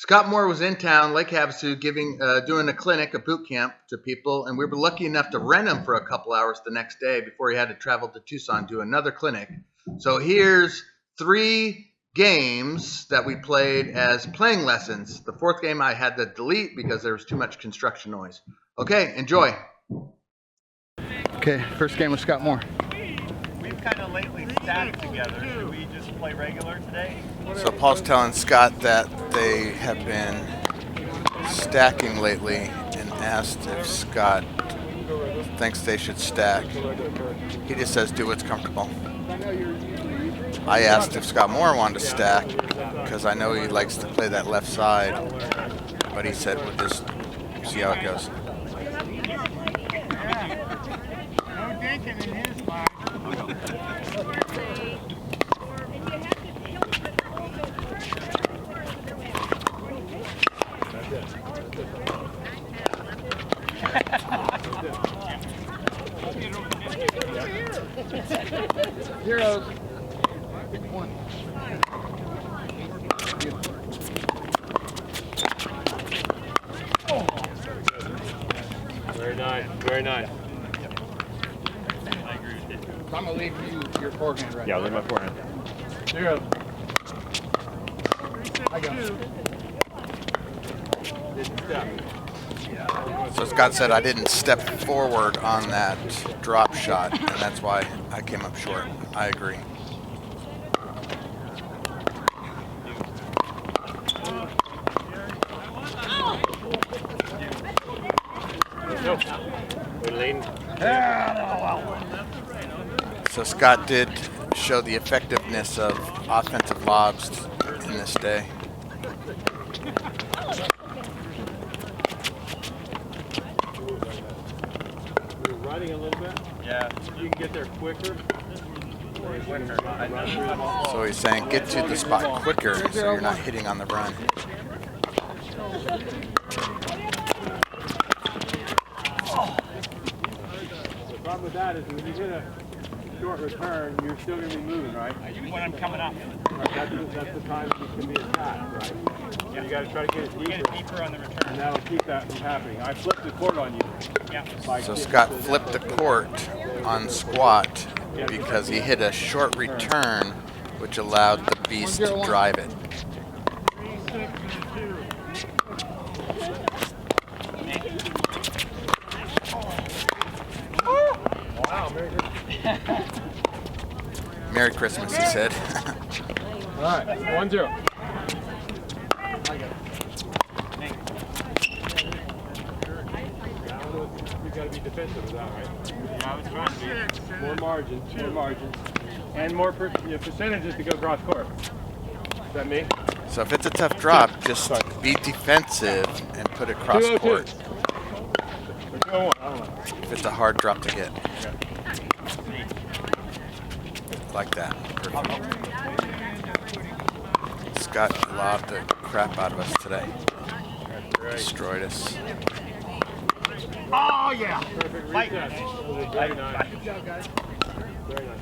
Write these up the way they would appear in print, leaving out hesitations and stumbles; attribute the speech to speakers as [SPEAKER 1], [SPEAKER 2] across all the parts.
[SPEAKER 1] Scott Moore was in town, Lake Havasu, doing a clinic, a boot camp to people, and we were lucky enough to rent him for a couple hours the next day before he had to travel to Tucson to do another clinic. So here's 3 games that we played as playing lessons. The 4th game I had to delete because there was too much construction noise. Okay, enjoy. Okay, first game with Scott Moore.
[SPEAKER 2] We've kind of lately stacked together. Should we just play regular today?
[SPEAKER 3] So Paul's telling Scott that they have been stacking lately and asked if Scott thinks they should stack. He just says do what's comfortable. I asked if Scott Moore wanted to stack because I know he likes to play that left side, but he said we'll just see how it goes.
[SPEAKER 1] Zeros. 1.
[SPEAKER 4] Very nice, very nice.
[SPEAKER 2] I agree with you.
[SPEAKER 1] I'm gonna leave you your forehand right.
[SPEAKER 4] Yeah, I'll leave my forehand.
[SPEAKER 1] 0. I go.
[SPEAKER 3] So Scott said I didn't step forward on that drop shot, and that's why I came up short. I agree. So Scott did show the effectiveness of offensive lobs in this day.
[SPEAKER 4] We're riding a little bit.
[SPEAKER 2] Yeah.
[SPEAKER 4] You can get there quicker.
[SPEAKER 3] So he's saying get to the spot quicker so you're not hitting on the run.
[SPEAKER 4] The problem with that is when you hit a short return, you're still going to be moving, right?
[SPEAKER 2] When I'm coming up.
[SPEAKER 4] That's the time you can be attacked, right?
[SPEAKER 2] Yeah.
[SPEAKER 4] You got to try to get it
[SPEAKER 2] Get
[SPEAKER 4] deeper,
[SPEAKER 2] it deeper on the
[SPEAKER 4] and
[SPEAKER 2] return.
[SPEAKER 4] that'll keep that from happening. I flipped the court on you.
[SPEAKER 2] Yeah.
[SPEAKER 3] So Scott flipped the court on Squott because he hit a short return, which allowed the beast to drive it. Merry Christmas, he said.
[SPEAKER 4] All right, 1-0. You got to be defensive with that, right?
[SPEAKER 2] Yeah, I was trying to be.
[SPEAKER 4] More margins, and more percentages to go cross court. Is that me?
[SPEAKER 3] So if it's a tough drop, just be defensive and put it cross
[SPEAKER 4] 202.
[SPEAKER 3] court.
[SPEAKER 4] Or 201, I don't know.
[SPEAKER 3] If it's a hard drop to get. Like that. Perfect. Scott lobbed the crap out of us today. Destroyed us.
[SPEAKER 2] Oh, yeah.
[SPEAKER 4] Perfect
[SPEAKER 2] Fight.
[SPEAKER 4] reset. Very nice.
[SPEAKER 1] Good job, guys.
[SPEAKER 4] Very nice.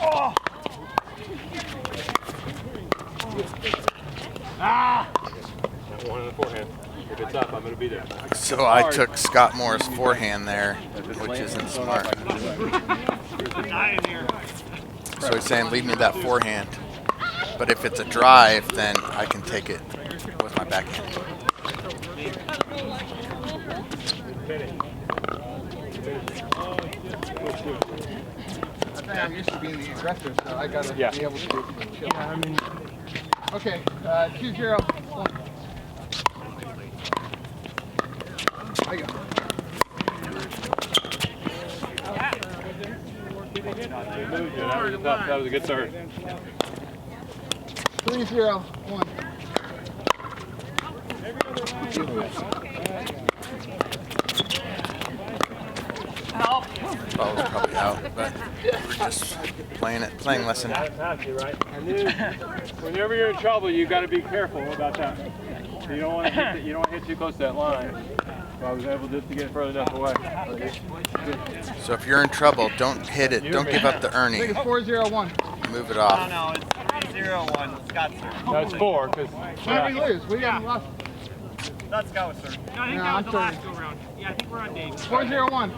[SPEAKER 2] Oh. Ah.
[SPEAKER 4] That one on the forehand. If it's up, I'm going to be there.
[SPEAKER 3] So I took Scott Moore's forehand there, which isn't smart.
[SPEAKER 2] Dying here.
[SPEAKER 3] So he's saying leave me that forehand. But if it's a drive, then I can take it with my backhand.
[SPEAKER 1] I'm used to being the aggressor, so I gotta be able to chill.
[SPEAKER 4] Yeah, I mean,
[SPEAKER 1] Okay, 2-0. I go.
[SPEAKER 4] that was a good serve.
[SPEAKER 1] 3-0. 1.
[SPEAKER 2] Help.
[SPEAKER 3] Ball was probably out, but we're just playing lesson.
[SPEAKER 4] Pass you, right? I knew whenever you're in trouble, you got to be careful about that. You don't want to hit. You don't want to hit too close to that line. So I was able just to get further enough away.
[SPEAKER 3] So if you're in trouble, don't hit it. Don't give up the
[SPEAKER 5] I think
[SPEAKER 3] Ernie.
[SPEAKER 5] it's 4-0-1.
[SPEAKER 3] Move it
[SPEAKER 2] No,
[SPEAKER 3] off.
[SPEAKER 2] no, it's 3-0-1. Scott's serve.
[SPEAKER 4] That's 4 because.
[SPEAKER 5] Why we lose? We haven't lost.
[SPEAKER 2] That's Scott was serve.
[SPEAKER 6] No, I think
[SPEAKER 5] No,
[SPEAKER 6] that
[SPEAKER 5] I'm
[SPEAKER 6] was the last
[SPEAKER 5] sorry.
[SPEAKER 6] go round. Yeah, I think we're on Dave.
[SPEAKER 5] 4-0-1.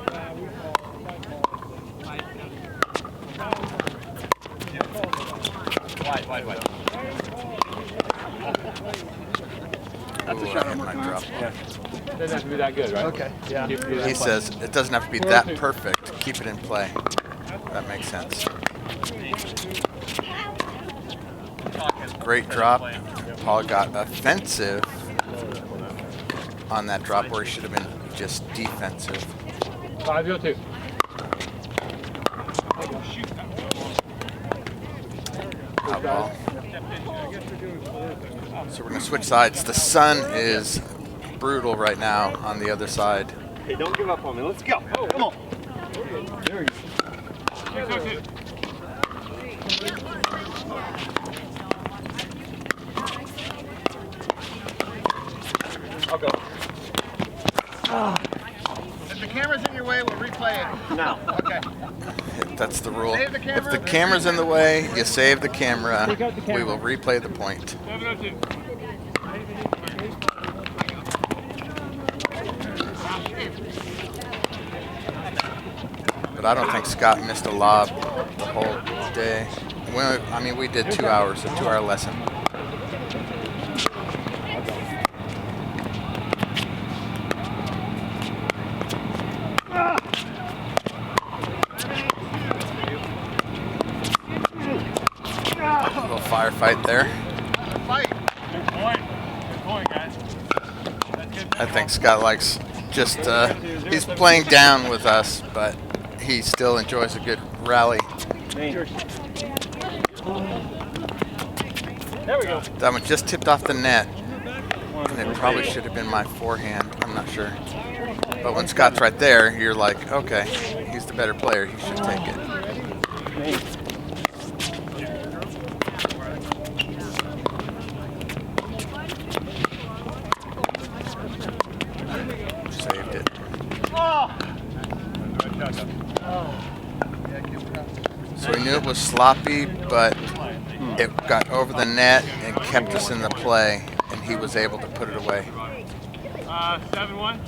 [SPEAKER 2] Wide.
[SPEAKER 5] That's a
[SPEAKER 3] Ooh,
[SPEAKER 5] shot
[SPEAKER 3] I hit
[SPEAKER 5] I'm
[SPEAKER 3] my
[SPEAKER 5] working on.
[SPEAKER 3] drop.
[SPEAKER 4] Doesn't have to be that good, right?
[SPEAKER 5] Okay, yeah.
[SPEAKER 3] He says it doesn't have to be that perfect. Keep it in play. That makes sense. Great drop. Paul got offensive on that drop where he should have been just defensive.
[SPEAKER 4] 5-0-2.
[SPEAKER 3] Out ball. So we're going to switch sides. The sun is brutal right now on the other side.
[SPEAKER 2] Hey, don't give up on me. Let's go. Come on.
[SPEAKER 4] There you go. I'll go.
[SPEAKER 5] If the camera's in your way, we'll replay it.
[SPEAKER 2] No.
[SPEAKER 5] Okay.
[SPEAKER 3] That's the rule.
[SPEAKER 5] Save the camera.
[SPEAKER 3] If the camera's in the way, you save the camera.
[SPEAKER 4] Take out the camera.
[SPEAKER 3] We will replay the point.
[SPEAKER 4] 7-0-2.
[SPEAKER 3] But I don't think Scott missed a lob the whole day. We did 2 hours, a 2-hour lesson. A little firefight there.
[SPEAKER 5] Fight.
[SPEAKER 4] Good point. Good point, guys. That's good.
[SPEAKER 3] I think Scott likes just, he's playing down with us, but he still enjoys a good rally.
[SPEAKER 4] There we go.
[SPEAKER 3] That one just tipped off the net, and it probably should have been my forehand. I'm not sure. But when Scott's right there, you're like, okay, he's the better player. He should take it. Saved it. So we knew it was sloppy, but it got over the net and kept us in the play, and he was able to put it away.
[SPEAKER 4] 7-1.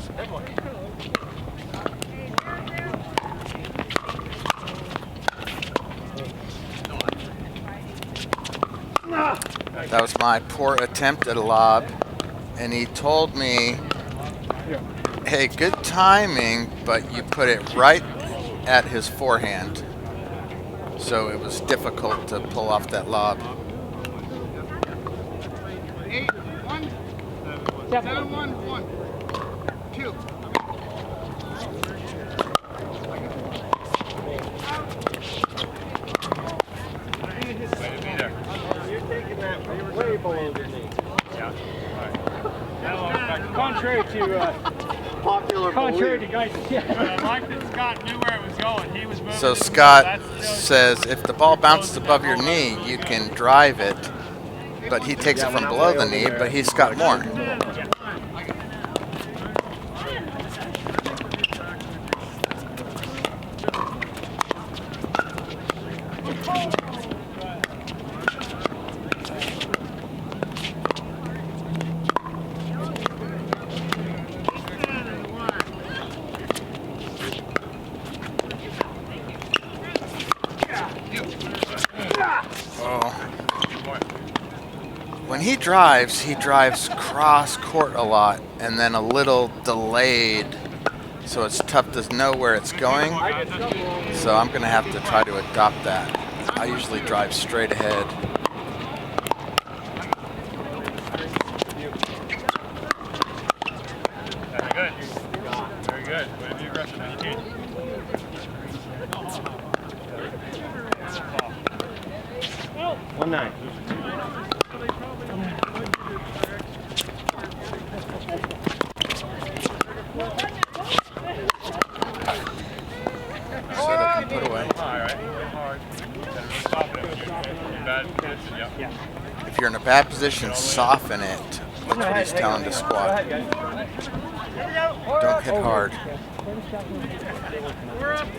[SPEAKER 3] That was my poor attempt at a lob, and he told me, hey, good timing, but you put it right at his forehand. So it was difficult to pull off that lob.
[SPEAKER 5] 8-1. 7-1. 1. 2.
[SPEAKER 2] Way below the knee.
[SPEAKER 4] Contrary to
[SPEAKER 2] Popular
[SPEAKER 4] guys, I like that Scott knew where it was going. He was moving.
[SPEAKER 3] So Scott says if the ball bounces above your knee, you can drive it, but he takes it from below the knee, but he's got more. When he drives cross court a lot and then a little delayed, so it's tough to know where it's going. So I'm going to have to try to adopt that. I usually drive straight ahead.
[SPEAKER 4] Very good. Way to be aggressive, man. You can't.
[SPEAKER 2] 1-9.
[SPEAKER 3] Set up and put away.
[SPEAKER 4] All right. Hard. Stop it. Bad position. Yeah.
[SPEAKER 3] If you're in a bad position, soften it That's what he's telling the Squott. Don't hit hard.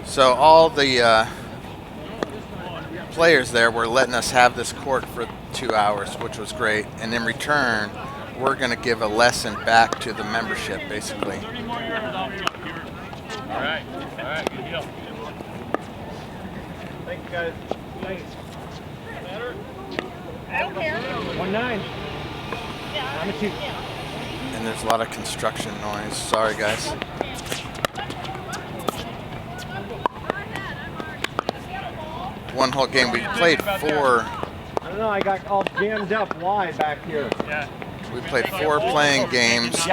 [SPEAKER 3] So all the players there were letting us have this court for 2 hours, which was great. And in return, we're going to give a lesson back to the membership, basically.
[SPEAKER 2] All right, good deal. Thanks, guys. Thanks.
[SPEAKER 6] I don't care.
[SPEAKER 4] 1-9. I'm a 2.
[SPEAKER 3] And there's a lot of construction noise. Sorry, guys. One whole game. We played 4.
[SPEAKER 4] I don't know, I got all jammed up wide back here.
[SPEAKER 2] Yeah.
[SPEAKER 3] We played 4 playing games,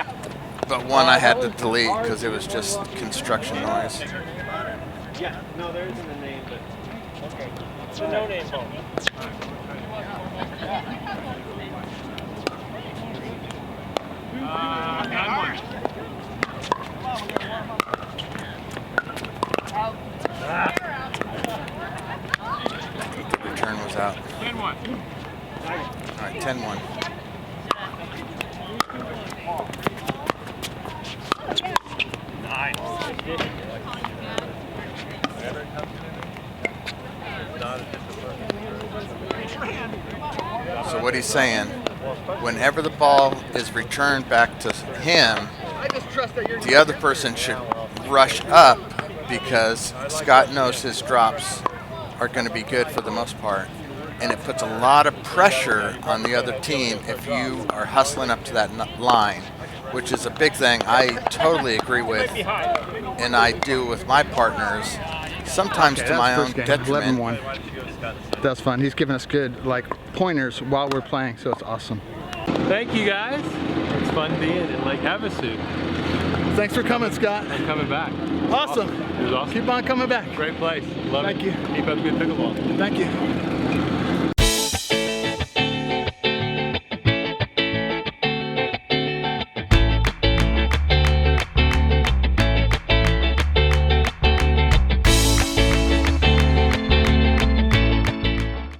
[SPEAKER 3] but one I had to delete because it was just construction noise.
[SPEAKER 4] Yeah, no, there isn't a name, but okay. It's a no-name phone.
[SPEAKER 3] The return was out.
[SPEAKER 2] 10-1.
[SPEAKER 3] All right, 10-1. So what he's saying, whenever the ball is returned back to him, the other person should rush up because Scott knows his drops are going to be good for the most part. And it puts a lot of pressure on the other team if you are hustling up to that line, which is a big thing I totally agree with, and I do with my partners, sometimes to my own detriment.
[SPEAKER 1] 11-1. That's fun. He's giving us good pointers while we're playing, so it's awesome.
[SPEAKER 7] Thank you guys. It's fun being in Lake Havasu.
[SPEAKER 1] Thanks for coming, Scott.
[SPEAKER 7] I'm coming back.
[SPEAKER 1] Awesome.
[SPEAKER 7] It was awesome.
[SPEAKER 1] Keep on coming back.
[SPEAKER 7] Great place. Love it.
[SPEAKER 1] Thank you.
[SPEAKER 7] Keep up good pickleball.
[SPEAKER 1] Thank you.